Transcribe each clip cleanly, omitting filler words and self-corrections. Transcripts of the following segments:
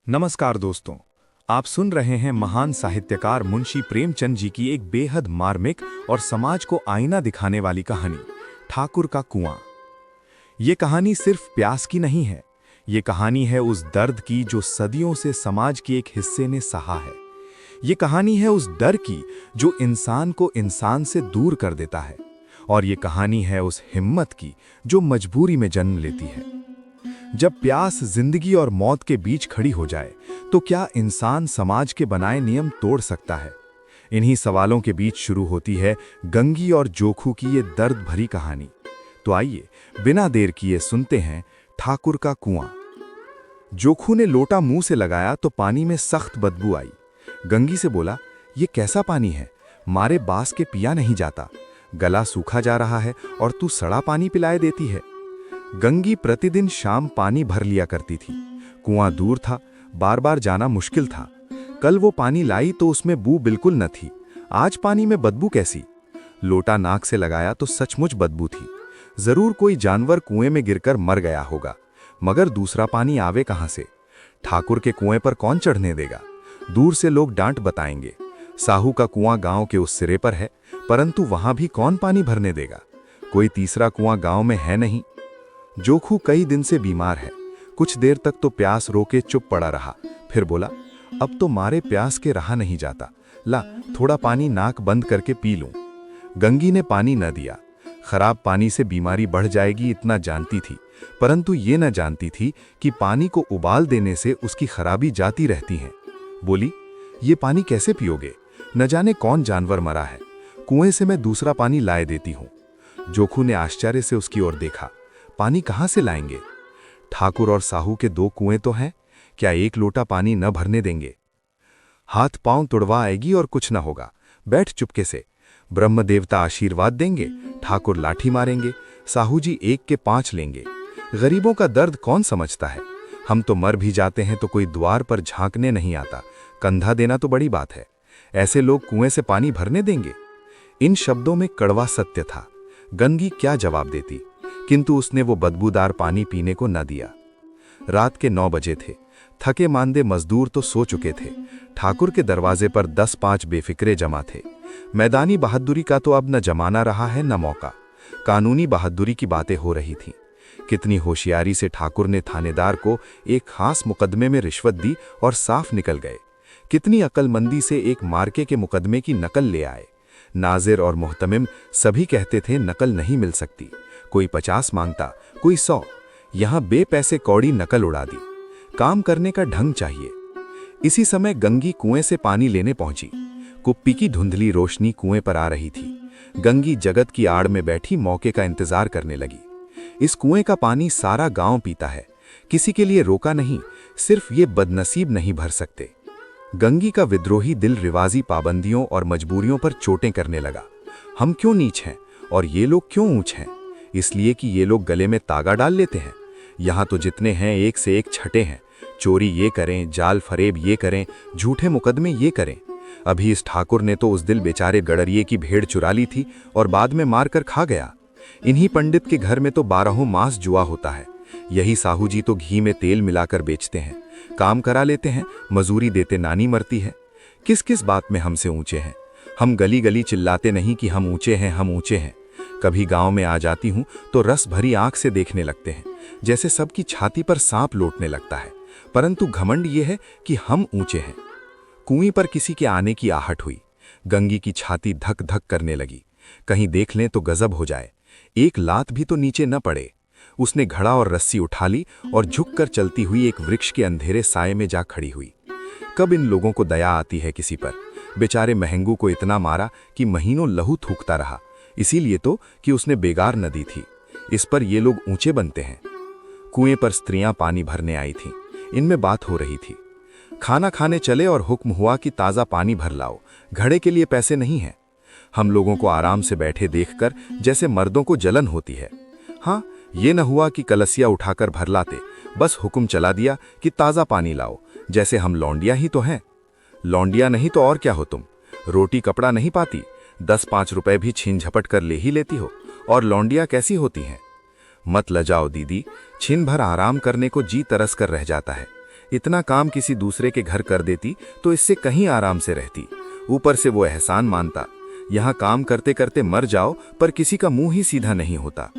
नमस्कार दोस्तों। आप सुन रहे हैं महान साहित्यकार मुंशी प्रेमचंद जी की एक बेहद मार्मिक और समाज को आईना दिखाने वाली कहानी ठाकुर का कुआं। ये कहानी सिर्फ प्यास की नहीं है, ये कहानी है उस दर्द की जो सदियों से समाज के एक हिस्से ने सहा है। ये कहानी है उस डर की जो इंसान को इंसान से दूर कर देता है, और ये कहानी है उस हिम्मत की जो मजबूरी में जन्म लेती है। जब प्यास जिंदगी और मौत के बीच खड़ी हो जाए तो क्या इंसान समाज के बनाए नियम तोड़ सकता है? इन्हीं सवालों के बीच शुरू होती है गंगी और जोखू की ये दर्द भरी कहानी। तो आइए बिना देर किए सुनते हैं ठाकुर का कुआं। जोखू ने लोटा मुंह से लगाया तो पानी में सख्त बदबू आई। गंगी से बोला, ये कैसा पानी है? मारे बास के पिया नहीं जाता। गला सूखा जा रहा है और तू सड़ा पानी पिलाए देती है। गंगी प्रतिदिन शाम पानी भर लिया करती थी। कुआं दूर था, बार बार जाना मुश्किल था। कल वो पानी लाई तो उसमें बू बिल्कुल न थी। आज पानी में बदबू कैसी? लोटा नाक से लगाया तो सचमुच बदबू थी। जरूर कोई जानवर कुएं में गिरकर मर गया होगा, मगर दूसरा पानी आवे कहां से? ठाकुर के कुएं पर कौन चढ़ने देगा? दूर से लोग डांट बताएंगे। साहू का कुआं गांव के उस सिरे पर है, परंतु वहां भी कौन पानी भरने देगा? कोई तीसरा कुआं गांव में है नहीं। जोखू कई दिन से बीमार है। कुछ देर तक तो प्यास रोके चुप पड़ा रहा, फिर बोला, अब तो मारे प्यास के रहा नहीं जाता। ला थोड़ा पानी नाक बंद करके पी लूं। गंगी ने पानी न दिया। खराब पानी से बीमारी बढ़ जाएगी इतना जानती थी, परंतु ये न जानती थी कि पानी को उबाल देने से उसकी खराबी जाती रहती है। बोली, ये पानी कैसे पियोगे? न जाने कौन जानवर मरा है। कुएं से मैं दूसरा पानी लाए देती हूं। जोखू ने आश्चर्य से उसकी ओर देखा। पानी कहां से लाएंगे? ठाकुर और साहू के दो कुएं तो हैं, क्या एक लोटा पानी न भरने देंगे? हाथ पांव तुड़वा आएगी और कुछ न होगा। बैठ चुपके से। ब्रह्म देवता आशीर्वाद देंगे, ठाकुर लाठी मारेंगे, साहू जी 1 के 5 लेंगे। गरीबों का दर्द कौन समझता है? हम तो मर भी जाते हैं तो कोई द्वार पर झांकने नहीं आता। कंधा देना तो बड़ी बात है। ऐसे लोग कुएं से पानी भरने देंगे? इन शब्दों में कड़वा सत्य था। गंगी क्या जवाब देती, किंतु उसने वो बदबूदार पानी पीने को न दिया। रात के 9 बजे थे। थके मांदे मजदूर तो सो चुके थे। ठाकुर के दरवाजे पर 10-5 बेफिक्रे जमा थे। मैदानी बहादुरी का तो अब न जमाना रहा है न मौका। कानूनी बहादुरी की बातें हो रही थीं। कितनी होशियारी से ठाकुर ने थानेदार को एक खास मुकदमे में रिश्वत दी और साफ निकल गए। कितनी अक्लमंदी से एक मार्के के मुकदमे की नकल ले आए। नाजिर और मुहतमिम सभी कहते थे नकल नहीं मिल सकती। कोई 50 मांगता, कोई 100। यहां बेपैसे कौड़ी नकल उड़ा दी। काम करने का ढंग चाहिए। इसी समय गंगी कुएं से पानी लेने पहुंची। कुप्पी की धुंधली रोशनी कुएं पर आ रही थी। गंगी जगत की आड़ में बैठी मौके का इंतजार करने लगी। इस कुएं का पानी सारा गांव पीता है। किसी के लिए रोका नहीं, सिर्फ ये बदनसीब नहीं भर सकते। गंगी का विद्रोही दिल रिवाजी पाबंदियों और मजबूरियों पर चोटें करने लगा। हम क्यों नीच हैं और ये लोग क्यों ऊंच हैं? इसलिए कि ये लोग गले में तागा डाल लेते हैं। यहां तो जितने हैं एक से एक छठे हैं। चोरी ये करें, जाल फरेब ये करें, झूठे मुकदमे ये करें। अभी इस ठाकुर ने तो उस दिल बेचारे गड़रिये की भेड़ चुरा ली थी और बाद में मार कर खा गया। इन्हीं पंडित के घर में तो 12 मास जुआ होता है। यही साहू जी तो घी में तेल मिलाकर बेचते हैं। काम करा लेते हैं, मजूरी देते नानी मरती है। किस किस बात में हमसे ऊंचे हैं? हम गली गली चिल्लाते नहीं कि हम ऊंचे हैं, हम ऊंचे हैं। कभी गांव में आ जाती हूं तो रस भरी आंख से देखने लगते हैं, जैसे सबकी छाती पर सांप लौटने लगता है। परंतु घमंड ये है कि हम ऊंचे हैं। कुएं पर किसी के आने की आहट हुई। गंगी की छाती धक धक करने लगी। कहीं देख लें तो गजब हो जाए। एक लात भी तो नीचे न पड़े। उसने घड़ा और रस्सी उठा ली और झुककर चलती हुई एक वृक्ष के अंधेरे साये में जा खड़ी हुई। कब इन लोगों को दया आती है किसी पर? बेचारे महंगू को इतना मारा कि महीनों लहू थूकता रहा, इसीलिए तो कि उसने बेगार न दी थी। इस पर ये लोग ऊंचे बनते हैं। कुएं पर स्त्रियां पानी भरने आई थीं। इनमें बात हो रही थी। खाना खाने चले और हुक्म हुआ कि ताज़ा पानी भर लाओ, घड़े के लिए पैसे नहीं हैं। हम लोगों को आराम से बैठे देखकर जैसे मर्दों को जलन होती है। हाँ, ये न हुआ कि कलसिया उठाकर भर लाते, बस हुक्म चला दिया कि ताज़ा पानी लाओ, जैसे हम लौंडिया ही तो हैं। लौंडिया नहीं तो और क्या हो तुम? रोटी कपड़ा नहीं पाती, 10-5 रुपए भी छीन झपट कर ले ही लेती हो, और लौंडिया कैसी होती हैं? मत लजाओ दीदी, छिन भर आराम करने को जी तरस कर रह जाता है। इतना काम किसी दूसरे के घर कर देती तो इससे कहीं आराम से रहती। ऊपर से वो एहसान मानता। यहाँ काम करते करते मर जाओ पर किसी का मुंह ही सीधा नहीं होता।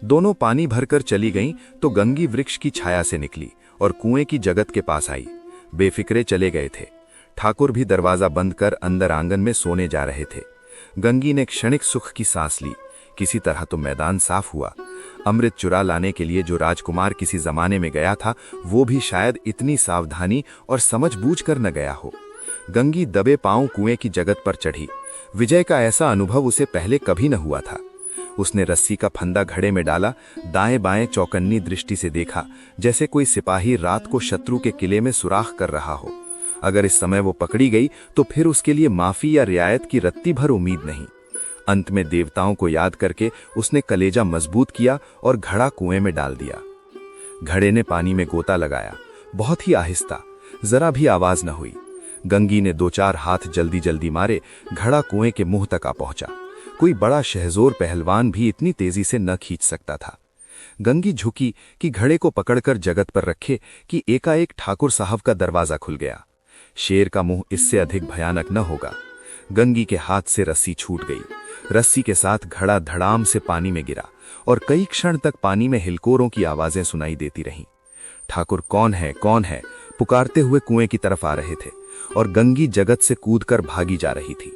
दोनों पानी भरकर चली गईं तो गंगी वृक्ष की छाया से निकली और कुएं की जगत के पास आई। बेफिक्रे चले गए थे। ठाकुर भी दरवाजा बंद कर अंदर आंगन में सोने जा रहे थे। गंगी ने क्षणिक सुख की सांस ली। किसी तरह तो मैदान साफ हुआ। अमृत चुरा लाने के लिए जो राजकुमार किसी जमाने में गया था, वो भी शायद इतनी सावधानी और समझबूझ कर न गया हो। गंगी दबे पांव कुएं की जगत पर चढ़ी। विजय का ऐसा अनुभव उसे पहले कभी न हुआ था। उसने रस्सी का फंदा घड़े में डाला, दाएं बाएं चौकन्नी दृष्टि से देखा, जैसे कोई सिपाही रात को शत्रु के किले में सुराख कर रहा हो। अगर इस समय वो पकड़ी गई तो फिर उसके लिए माफी या रियायत की रत्ती भर उम्मीद नहीं। अंत में देवताओं को याद करके उसने कलेजा मजबूत किया और घड़ा कुएं में डाल दिया। घड़े ने पानी में गोता लगाया, बहुत ही आहिस्ता, जरा भी आवाज न हुई। गंगी ने 2-4 हाथ जल्दी जल्दी मारे, घड़ा कुएं के मुंह तक आ पहुंचा। कोई बड़ा शहजोर पहलवान भी इतनी तेजी से न खींच सकता था। गंगी झुकी कि घड़े को पकड़कर जगत पर रखे कि एकाएक ठाकुर साहब का दरवाजा खुल गया। शेर का मुंह इससे अधिक भयानक न होगा। गंगी के हाथ से रस्सी छूट गई। रस्सी के साथ घड़ा धड़ाम से पानी में गिरा और कई क्षण तक पानी में हिलकोरों की आवाजें सुनाई देती रहीं। ठाकुर कौन है पुकारते हुए कुएं की तरफ आ रहे थे और गंगी जगत से कूदकर भागी जा रही थी।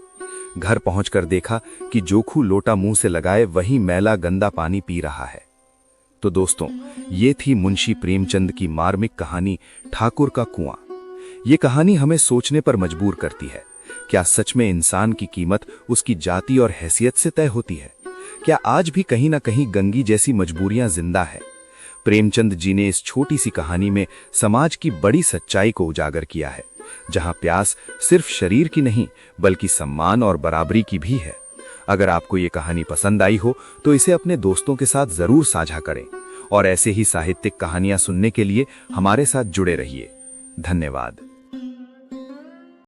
घर पहुंचकर देखा कि जोखू लोटा मुंह से लगाए वही मैला गंदा पानी पी रहा है। तो दोस्तों, ये थी मुंशी प्रेमचंद की मार्मिक कहानी ठाकुर का कुआं। ये कहानी हमें सोचने पर मजबूर करती है। क्या सच में इंसान की कीमत उसकी जाति और हैसियत से तय होती है? क्या आज भी कहीं ना कहीं गंगी जैसी मजबूरियां जिंदा है? प्रेमचंद जी ने इस छोटी सी कहानी में समाज की बड़ी सच्चाई को उजागर किया है, जहां प्यास सिर्फ शरीर की नहीं बल्कि सम्मान और बराबरी की भी है। अगर आपको ये कहानी पसंद आई हो तो इसे अपने दोस्तों के साथ जरूर साझा करें और ऐसे ही साहित्यिक कहानियां सुनने के लिए हमारे साथ जुड़े रहिए। धन्यवाद।